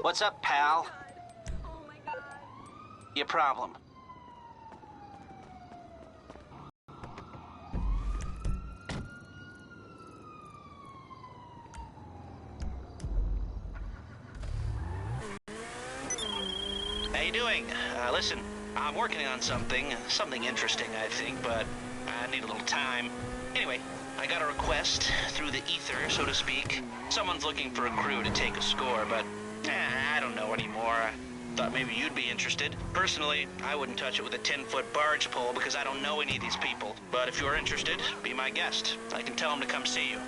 What's up, pal? Oh my god. Your problem? How you doing? Listen, I'm working on something interesting, I think, but I need a little time. Anyway, I got a request through the ether, so to speak. Someone's looking for a crew to take a score, but I don't know anymore. I thought maybe you'd be interested. Personally, I wouldn't touch it with a 10-foot barge pole because I don't know any of these people. But if you're interested, be my guest. I can tell them to come see you.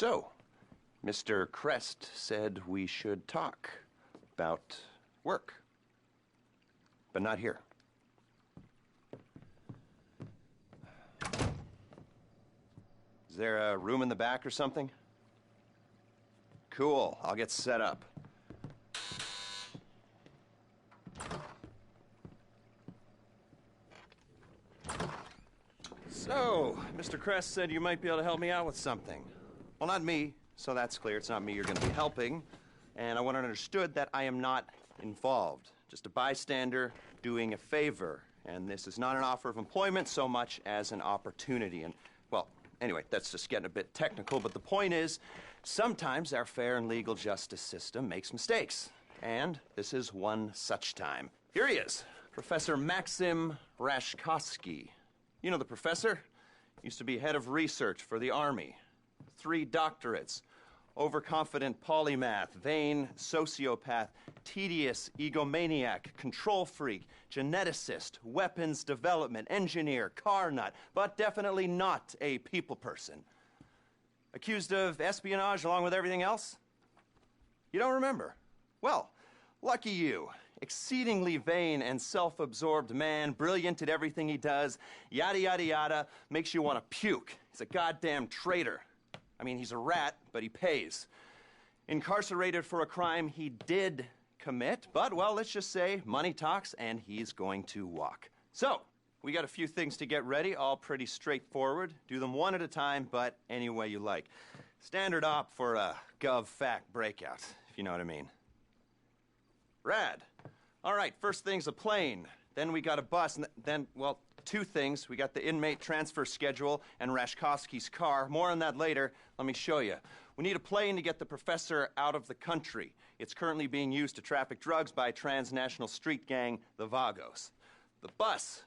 So, Mr. Crest said we should talk about work. But not here. Is there a room in the back or something? Cool, I'll get set up. So, Mr. Crest said you might be able to help me out with something. Well, not me, so that's clear. It's not me you're going to be helping. And I want it understood that I am not involved. Just a bystander doing a favor. And this is not an offer of employment so much as an opportunity. And, well, anyway, that's just getting a bit technical, but the point is, sometimes our fair and legal justice system makes mistakes. And this is one such time. Here he is, Professor Maxim Rashkovsky. You know the professor? Used to be head of research for the Army. 3 doctorates. Overconfident polymath, vain sociopath, tedious egomaniac, control freak, geneticist, weapons development, engineer, car nut, but definitely not a people person. Accused of espionage along with everything else? You don't remember? Well, lucky you. Exceedingly vain and self-absorbed man, brilliant at everything he does, yada yada yada, makes you want to puke. He's a goddamn traitor. I mean, he's a rat, but he pays. Incarcerated for a crime he did commit, but, well, let's just say money talks and he's going to walk. So, we got a few things to get ready, all pretty straightforward. Do them one at a time, but any way you like. Standard op for a gov-fact breakout, if you know what I mean. Rad. All right, first thing's a plane. Then we got a bus, and then, well, 2 things. We got the inmate transfer schedule and Rashkovsky's car. More on that later. Let me show you. We need a plane to get the professor out of the country. It's currently being used to traffic drugs by transnational street gang, the Vagos. The bus.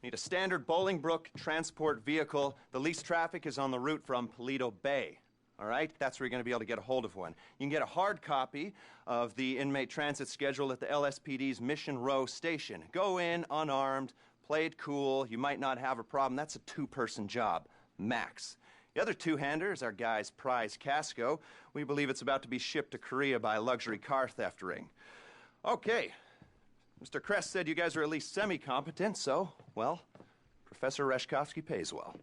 We need a standard Bolingbrook transport vehicle. The least traffic is on the route from Paleto Bay. All right? That's where you're going to be able to get a hold of one. You can get a hard copy of the inmate transit schedule at the LSPD's Mission Row station. Go in unarmed, play it cool. You might not have a problem. That's a 2-person job, max. The other 2-hander is our guy's prize Casco. We believe it's about to be shipped to Korea by a luxury car theft ring. Okay. Mr. Crest said you guys are at least semi-competent, so, well, Professor Rashkovsky pays well.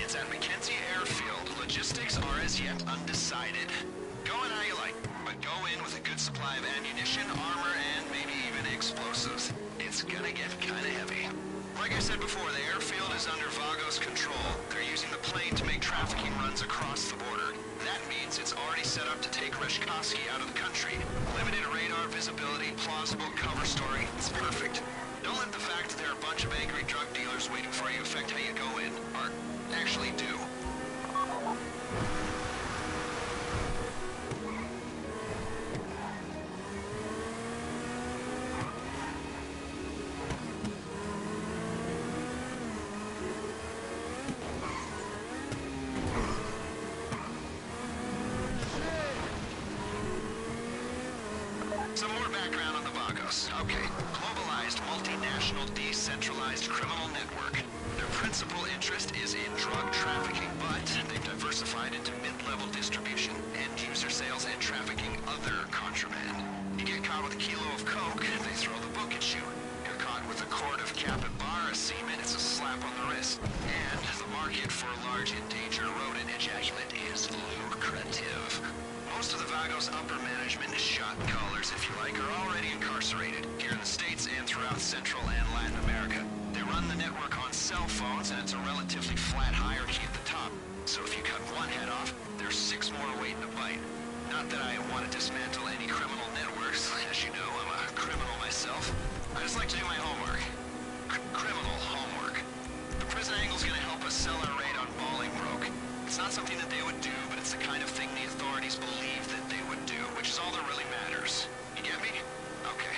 It's at McKenzie Airfield. Logistics are as yet undecided. Go in how you like, but go in with a good supply of ammunition, armor, and maybe even explosives. It's gonna get kinda heavy. Like I said before, the airfield is under Vago's control. They're using the plane to make trafficking runs across the border. That means it's already set up to take Reshkovsky out of the country. Limited radar visibility, plausible cover story. It's perfect. Don't let the fact that there are a bunch of angry drug dealers waiting for you affect how you go in, or actually do. Some more background on the Vagos. Okay, globalized, multinational, decentralized criminal network. Their principal interest is in drug trafficking, but they've diversified into mid-level distribution, end-user sales, and trafficking other contraband. You get caught with a kilo of coke, they throw the book at you. You're caught with a quart of capybara semen, it's a slap on the wrist. And the market for large endangered rodent ejaculate is lucrative. Most of the Vagos' upper management, shot callers if you like, are already incarcerated, here in the States and throughout Central and Latin America. They run the network on cell phones, and it's a relatively flat hierarchy at the top. So if you cut one head off, there's 6 more waiting to bite. Not that I want to dismantle any criminal networks. As you know, I'm a criminal myself. I just like to do my homework. Criminal homework. The prison angle's gonna help us sell our raid on Bolingbroke. It's not something that they would do, but it's the kind of thing the authorities believe that they would do, which is all that really matters. You get me? Okay.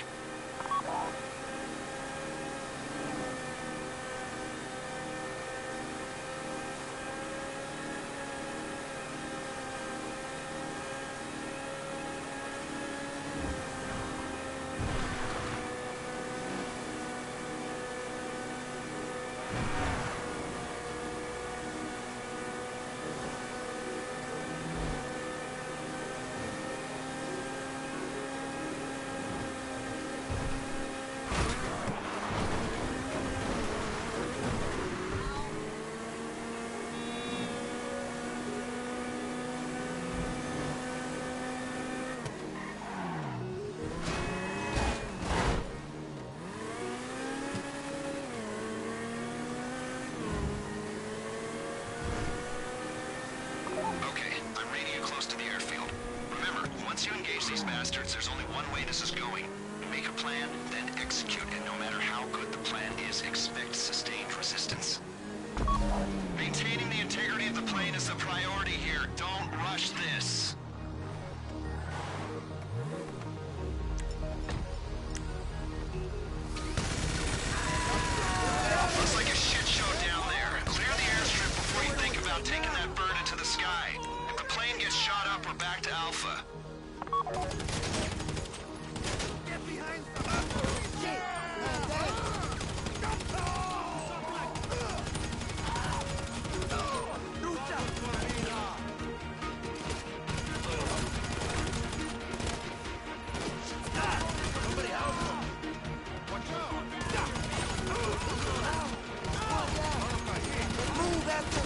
These bastards, there's only one way this is going. Make a plan, then execute, and no matter how good the plan is, expect sustained resistance. Maintaining the integrity of the plane is the priority here. Don't rush this. Looks like a shit show down there. Clear the airstrip before you think about taking that bird into the sky. If the plane gets shot up, we're back to Alpha. Get behind the shit! Somebody help him! Watch out! Move after!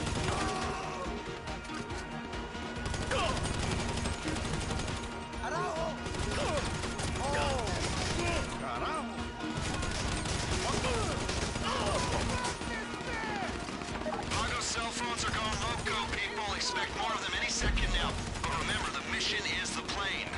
Cell phones are going loco, people. Expect more of them any second now. But remember, the mission is the plane.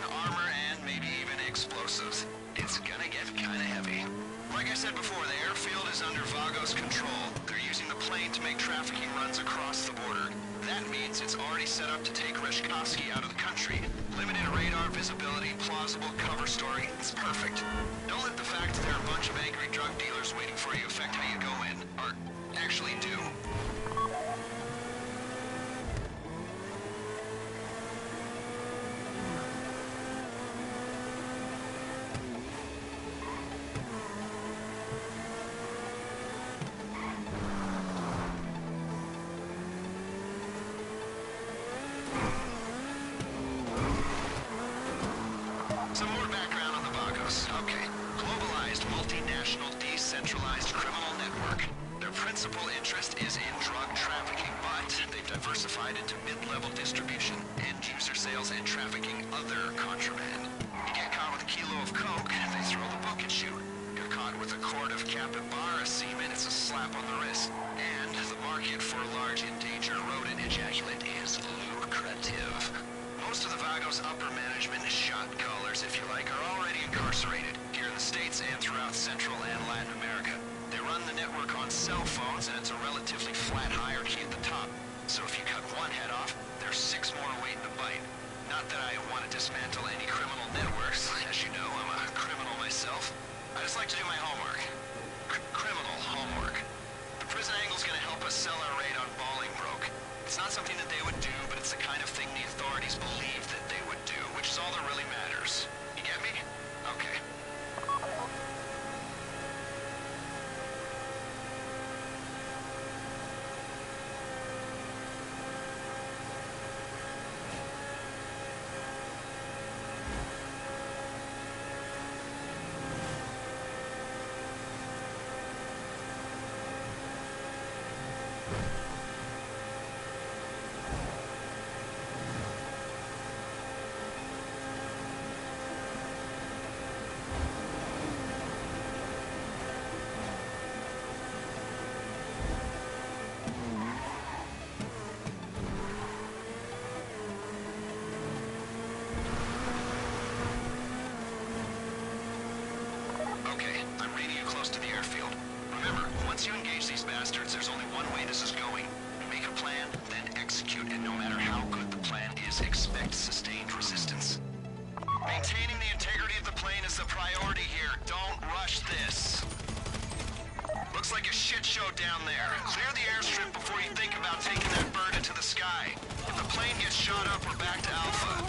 armor, and maybe even explosives. It's gonna get kinda heavy. Like I said before, the airfield is under Vago's control. They're using the plane to make trafficking runs across the border. That means it's already set up to take Reshkovsky out of the country. Limited radar visibility, plausible cover story. It's perfect. Don't let the fact that there are a bunch of angry drug dealers waiting for you affect how you go in. Or actually do. Some more background on the Vagos. Okay. Globalized, multinational, decentralized criminal network. Their principal interest is in drug trafficking, but they've diversified into mid-level distribution, end-user sales, and trafficking other contraband. You get caught with a kilo of coke, they throw the book at you. You're caught with a quart of capybara semen, it's a slap on the wrist. And the market for large endangered rodent ejaculate is lucrative. Most of the Vagos' upper management, shot callers if you like, are already incarcerated here in the States and throughout Central and Latin America. They run the network on cell phones, and it's a relatively flat hierarchy at the top. So if you cut one head off, there's 6 more waiting to bite. Not that I want to dismantle any criminal networks. As you know, I'm a criminal myself. I just like to do my homework. Criminal homework. The prison angle's gonna help us sell our raid on Bolingbroke. It's not something that they would do, but it's the kind of thing the authorities believe that they would do, which is all that really matters. You get me? Okay. Once you engage these bastards, there's only one way this is going. Make a plan, then execute, and no matter how good the plan is, expect sustained resistance. Maintaining the integrity of the plane is the priority here. Don't rush this. Looks like a shit show down there. Clear the airstrip before you think about taking that bird into the sky. If the plane gets shot up, we're back to Alpha.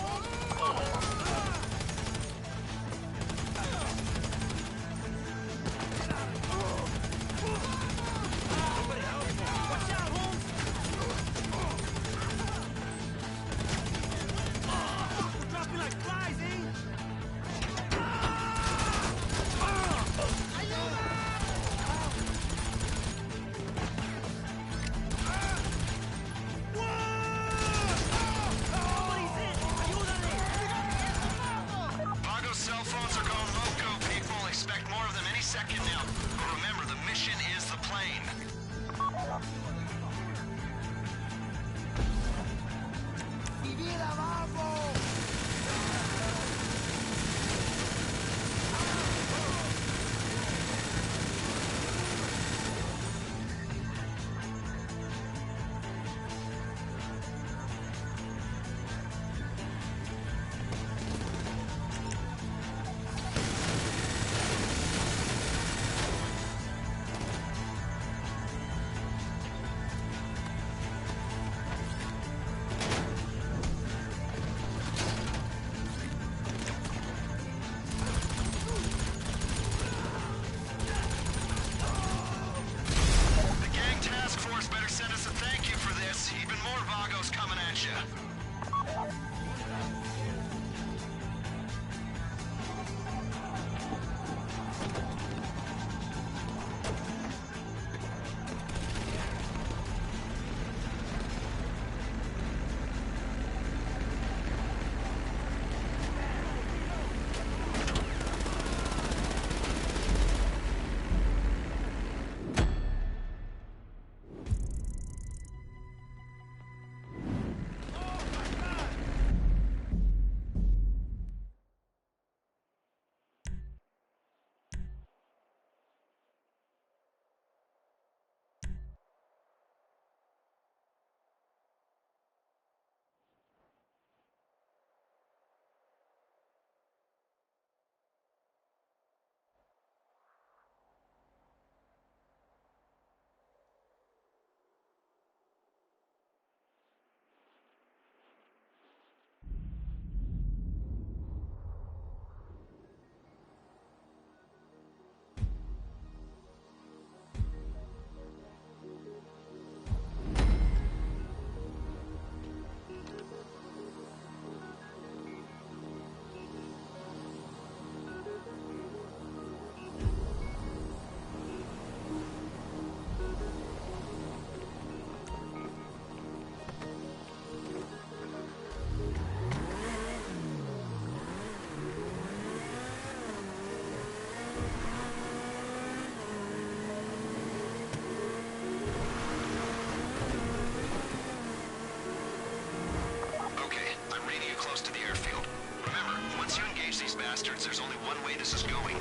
bastards, there's only one way this is going.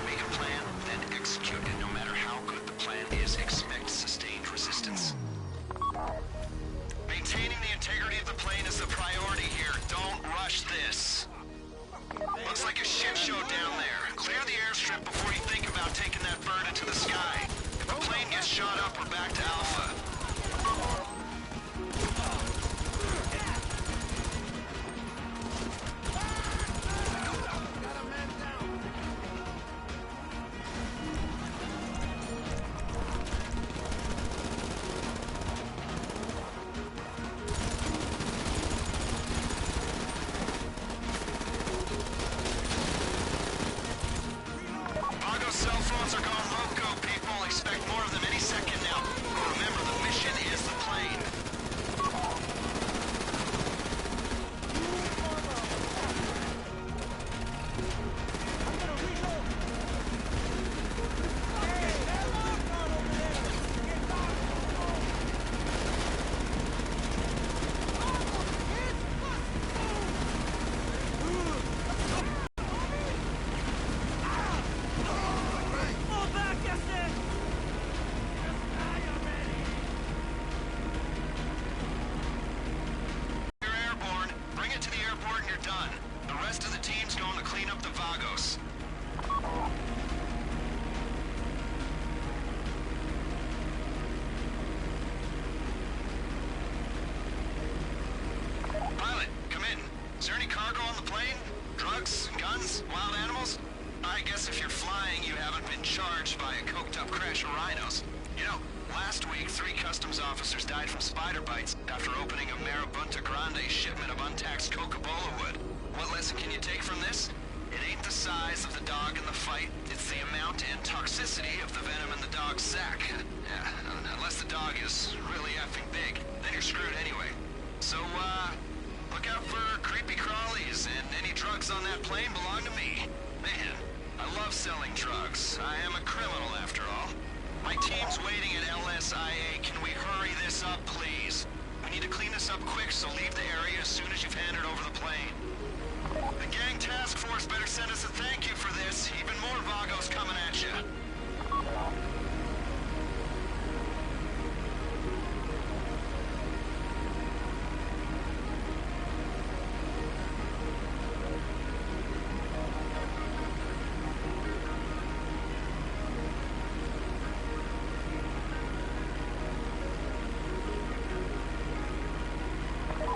Make a plan, then execute it. No matter how good the plan is, expect sustained resistance. Maintaining the integrity of the plane is the priority here. Don't rush this. Looks like a shit show down there. Clear the airstrip before you think about taking that bird into the sky. If the plane gets shot up, we're back to Alpha. Got a man down. Pago's cell phones are gone loco, people. Expect more of them any second now. Remember, the mission is the plane. You're airborne. Bring it to the airport and you're done. The rest of the team's going to clean up the Vagos. Pilot, come in. Is there any cargo on the plane? Drugs, guns, wild animals? I guess if you're flying, you haven't been charged by a coked-up crash of rhinos. You know, last week, 3 customs officers died from spider bites after opening a Marabunta Grande shipment of untaxed Coca-Cola wood. What lesson can you take from this? It ain't the size of the dog in the fight, it's the amount and toxicity of the venom in the dog's sack. Yeah, unless the dog is really effing big, then you're screwed anyway. So, look out for creepy crawlies, and any drugs on that plane belong to me. Man, I love selling drugs. I am a criminal after all. My team's waiting at LSIA. Can we hurry this up, please? We need to clean this up quick, so leave the area as soon as you've handed over the plane. The gang task force better send us a thank you for this. Even more Vagos coming at you.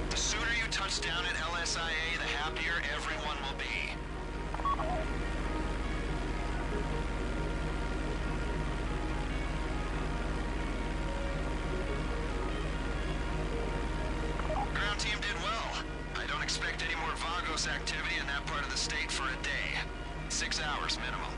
The sooner you touch down at LSIA, the happier everyone will be. Ground team did well. I don't expect any more Vagos activity in that part of the state for a day. 6 hours minimum.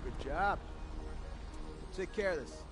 Good job. Take care of this.